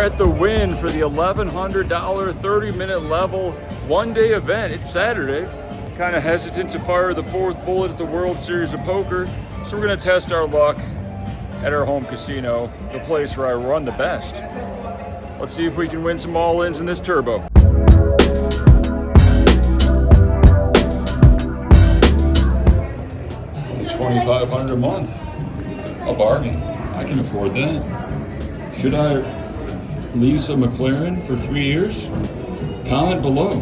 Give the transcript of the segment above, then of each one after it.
at the Wynn for the $1,100 30-minute level one-day event. It's Saturday. Kind of hesitant to fire the fourth bullet at the World Series of Poker, so we're going to test our luck at our home casino, the place where I run the best. Let's see if we can win some all-ins in this turbo. $2,500 a month. A bargain. I can afford that. Should I lease a McLaren for 3 years? Comment below.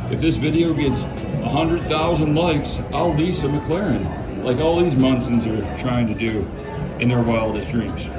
If this video gets 100,000 likes, I'll lease a McLaren, like all these Munsons are trying to do in their wildest dreams.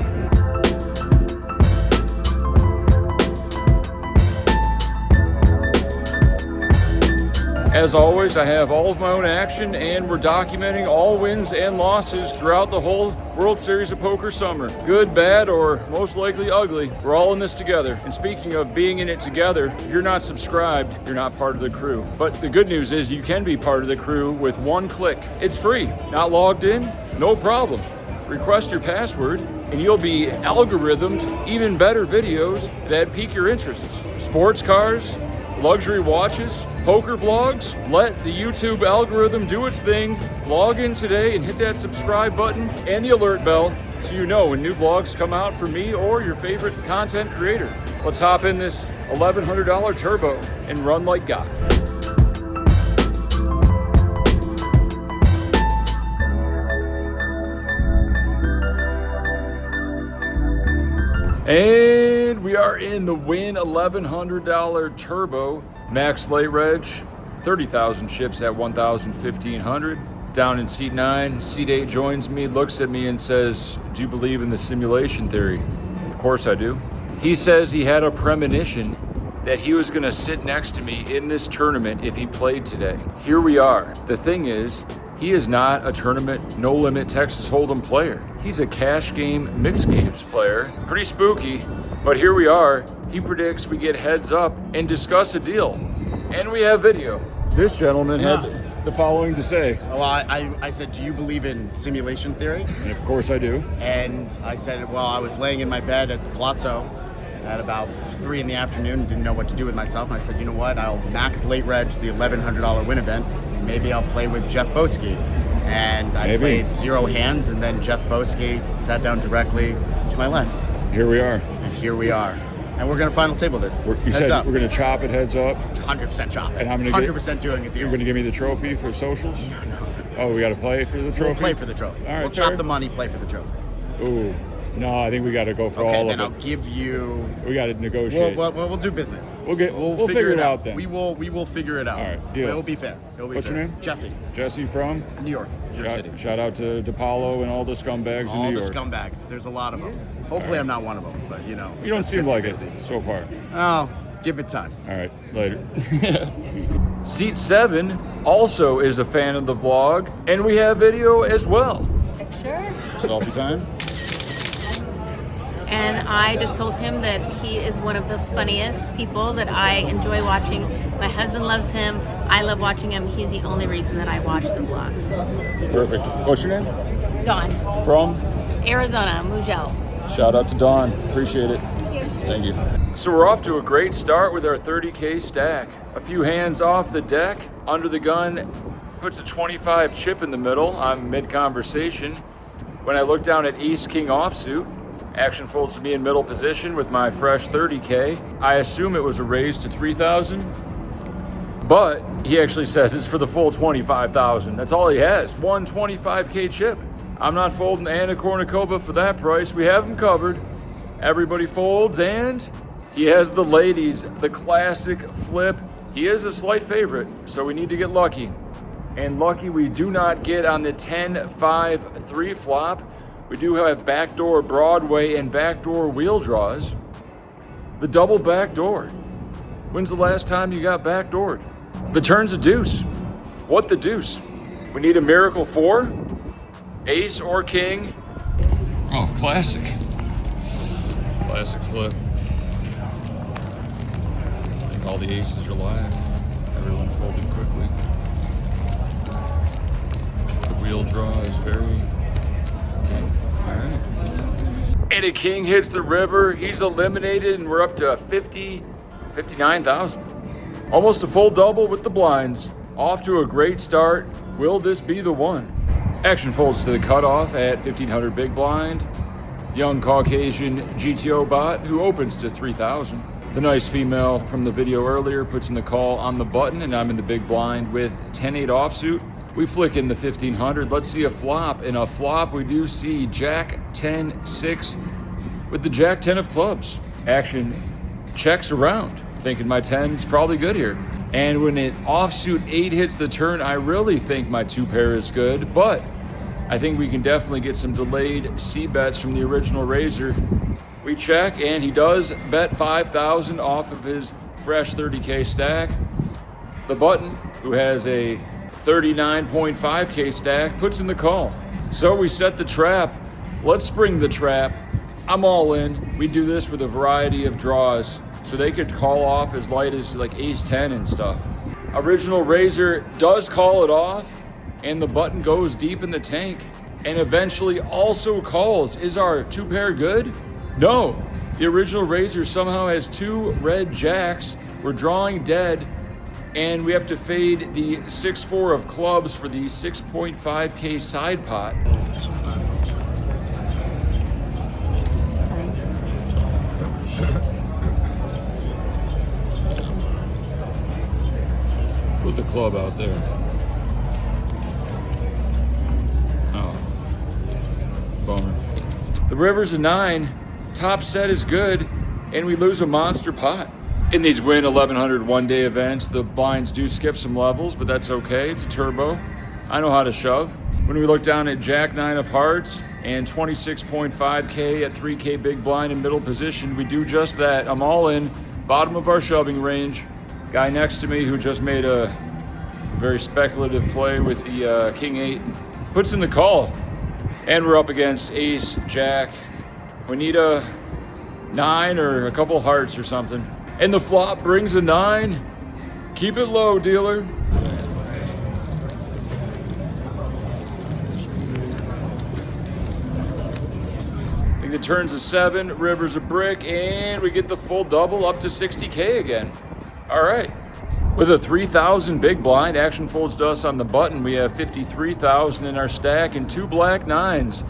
As always, I have all of my own action, and we're documenting all wins and losses throughout the whole World Series of Poker summer. Good, bad, or most likely ugly, we're all in this together. And speaking of being in it together, if you're not subscribed, you're not part of the crew. But the good news is you can be part of the crew with one click. It's free. Not logged in? No problem. Request your password, and you'll be algorithmed even better videos that pique your interests. Sports cars, luxury watches, poker vlogs. Let the YouTube algorithm do its thing. Log in today and hit that subscribe button and the alert bell so you know when new vlogs come out for me or your favorite content creator. Let's hop in this $1,100 turbo and run like God. And we are in the Wynn $1,100 turbo. Max late reg, 30,000 chips at 1,500. Down in seat 9, seat 8 joins me, looks at me and says, "Do you believe in the simulation theory?" Of course I do. He says he had a premonition that he was gonna sit next to me in this tournament if he played today. Here we are. The thing is, he is not a tournament, no-limit Texas Hold'em player. He's a cash game, mixed games player. Pretty spooky, but here we are. He predicts we get heads up and discuss a deal. And we have video. This gentleman had the following to say. Well, I said, do you believe in simulation theory? And of course I do. And I said, well, I was laying in my bed at the Palazzo at about 3 in the afternoon, didn't know what to do with myself. And I said, you know what, I'll max late reg the $1,100 win event. Maybe I'll play with Jeff Boski. And I played 0 hands, and then Jeff Boski sat down directly to my left. Here we are. And here we are. And we're going to final table this. You said we're going to chop it heads up? 100% chop it. And I'm 100% doing it. You're going to give me the trophy for socials? No. Oh, we got to play for the trophy? We'll play for the trophy. All right, we'll chop the money, play for the trophy. Ooh. No, I think we got to go for all of it. Okay, then I'll give you... We got to negotiate. We'll do business. We'll figure it out then. We will figure it out. All right, deal. It will be fair. What's your name? Jesse. Jesse from? New York City. Shout out to Depaulo and all the scumbags in New York. All the scumbags. There's a lot of them. Hopefully I'm not one of them, but you know. You don't seem like it so far. Oh, give it time. All right, later. Seat 7 also is a fan of the vlog, and we have video as well. Sure. Selfie time. And I just told him that he is one of the funniest people that I enjoy watching. My husband loves him. I love watching him. He's the only reason that I watch the vlogs. Perfect. What's your name? Dawn. From? Arizona, Mugel. Shout out to Dawn. Appreciate it. Thank you. Thank you. So we're off to a great start with our 30K stack. A few hands off the deck. Under the gun, puts a 25 chip in the middle. I'm mid-conversation. When I look down at Ace King offsuit, action folds to me in middle position with my fresh 30K. I assume it was a raise to 3,000, but he actually says it's for the full 25,000. That's all he has, one 25K chip. I'm not folding Anna Kournikova for that price. We have him covered. Everybody folds, and he has the ladies, the classic flip. He is a slight favorite, so we need to get lucky. And lucky we do not get on the 10-5-3 flop. We do have backdoor Broadway and backdoor wheel draws. The double backdoor. When's the last time you got backdoored? The turn's a deuce. What the deuce? We need a miracle 4, ace or king. Oh, classic. Classic flip. I think all the aces are live. Everyone folded quickly. The wheel draw is very... Okay. All right. And a king hits the river. He's eliminated, and we're up to 59,000. Almost a full double with the blinds. Off to a great start. Will this be the one? Action folds to the cutoff at 1,500 big blind. Young Caucasian GTO bot who opens to 3,000. The nice female from the video earlier puts in the call on the button, and I'm in the big blind with 10-8 offsuit. We flick in the 1,500. Let's see a flop. In a flop, we do see Jack 10-6 with the Jack 10 of clubs. Action checks around, thinking my 10 is probably good here. And when an offsuit 8 hits the turn, I really think my 2 pair is good, but I think we can definitely get some delayed C bets from the original raiser. We check, and he does bet 5,000 off of his fresh 30K stack. The button, who has a 39.5K stack, puts in the call. So we set the trap. Let's spring the trap. I'm all in. We do this with a variety of draws, so they could call off as light as like ace 10 and stuff. Original raiser does call it off, and the button goes deep in the tank and eventually also calls. Is our 2 pair good? No. The original raiser somehow has 2 red jacks. We're drawing dead, and we have to fade the 6-4 of clubs for the 6.5K side pot. Put the club out there. Oh, bummer. The river's a 9. Top set is good, and we lose a monster pot. In these Wynn 1100 one-day events, the blinds do skip some levels, but that's okay. It's a turbo. I know how to shove. When we look down at Jack 9 of hearts and 26.5K at 3K big blind in middle position, we do just that. I'm all in, bottom of our shoving range. Guy next to me who just made a very speculative play with the King 8 puts in the call. And we're up against ace, jack. We need a 9 or a couple hearts or something. And the flop brings a 9. Keep it low, dealer. I think the turn's a 7, river's a brick, and we get the full double up to 60K again. All right. With a 3,000 big blind, action folds to us on the button. We have 53,000 in our stack and 2 black 9s.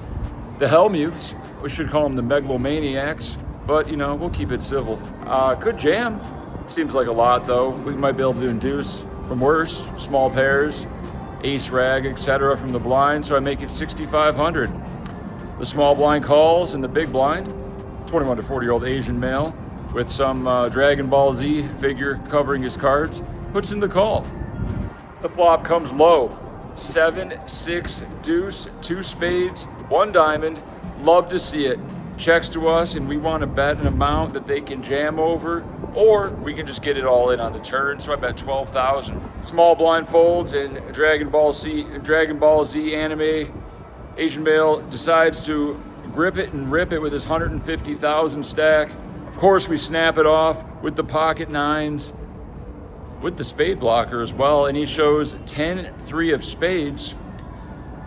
The Helmuths, we should call them the megalomaniacs, but you know, we'll keep it civil. Good jam. Seems like a lot though. We might be able to induce from worse, small pairs, ace rag, etc. from the blind, so I make it 6,500. The small blind calls and the big blind, 21 to 40-year-old Asian male with some Dragon Ball Z figure covering his cards, puts in the call. The flop comes low. 7, 6, deuce, 2 spades, 1 diamond. Love to see it. Checks to us, and we want to bet an amount that they can jam over, or we can just get it all in on the turn. So I bet 12,000. Small blind folds, and Dragon Ball Z anime Asian male decides to grip it and rip it with his 150,000 stack. Of course, we snap it off with the pocket 9s, with the spade blocker as well, and he shows 10-3 of spades.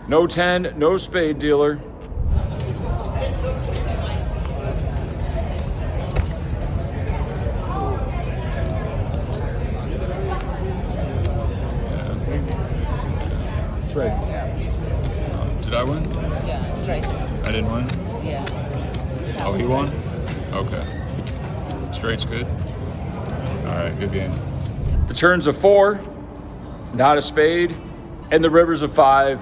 No 10, no spade, dealer. Straights. Did I win? Yeah, straight. I didn't win? Yeah. Oh, he won? Okay. Straight's good. All right, good game. The turn's a 4, not a spade, and the river's a 5,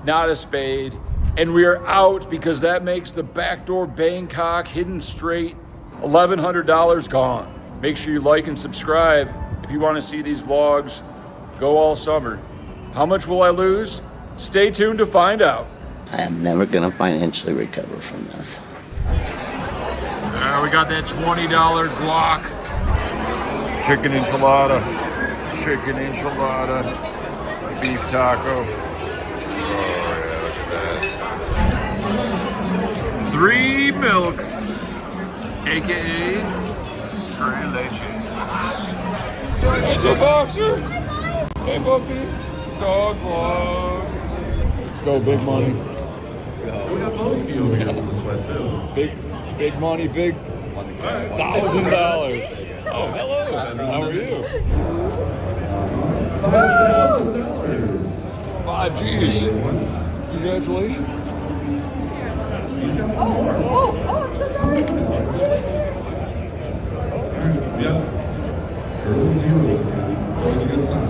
not a spade, and we are out because that makes the backdoor Bangkok hidden straight $1,100 gone. Make sure you like and subscribe if you want to see these vlogs go all summer. How much will I lose? Stay tuned to find out. I am never going to financially recover from this. We got that $20 guac. Chicken enchilada. Chicken enchilada. Beef taco. Oh yeah, look at that. 3 milks. AKA Trey Leche. Hey, boxer. Hey, Buffy. Dog vlog. Let's go, big money. Let's go. We got Boski over here. Big. Big money, big $1,000. Oh, hello. How are you? $5,000. Geez. Congratulations. Oh, I'm so sorry. Yeah. Early zeros. Always a good sign.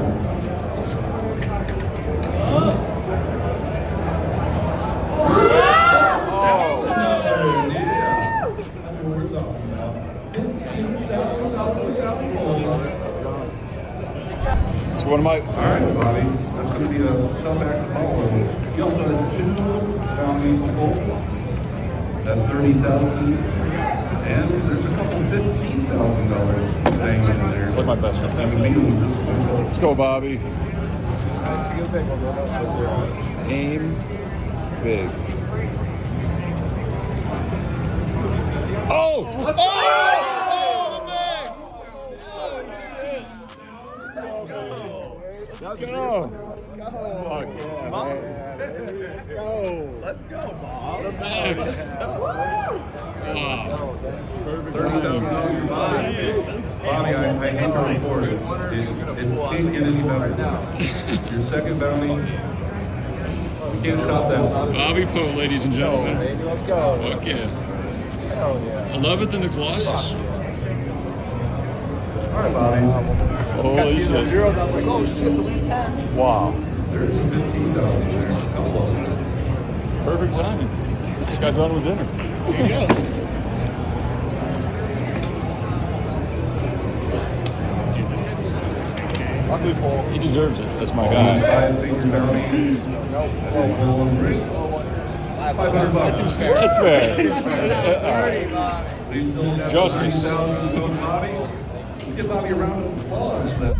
So what am I? All right, Bobby. That's going to be a tough act to follow. He also has 2 bounties to pull at $30,000, and there's a couple $15,000 hanging in there. What's my best one? Let's go, Bobby. Aim big. Oh! Let's go! Let's go! Fuck yeah, man. Let's go! Let's go, Bob! The max! Wow. Perfect. $30,000 Bobby, I hate to report it. It can't get any better than that. Your second bounty, can't top that. Bobby Poe, ladies and gentlemen. Baby, let's go. Fuck yeah. Hell yeah. 11th in the Colossus. All right, Bobby. Holy See the shit. zeros, I was like, oh shit, it's at least 10. Wow. There's $15 there. Perfect timing. Just got done with dinner. There you go. He deserves it. That's my guy. 5-figure bounty. $500. That's fair. They still got Justice. $30,000 to go to Bobby. Let's give Bobby a round of applause for that.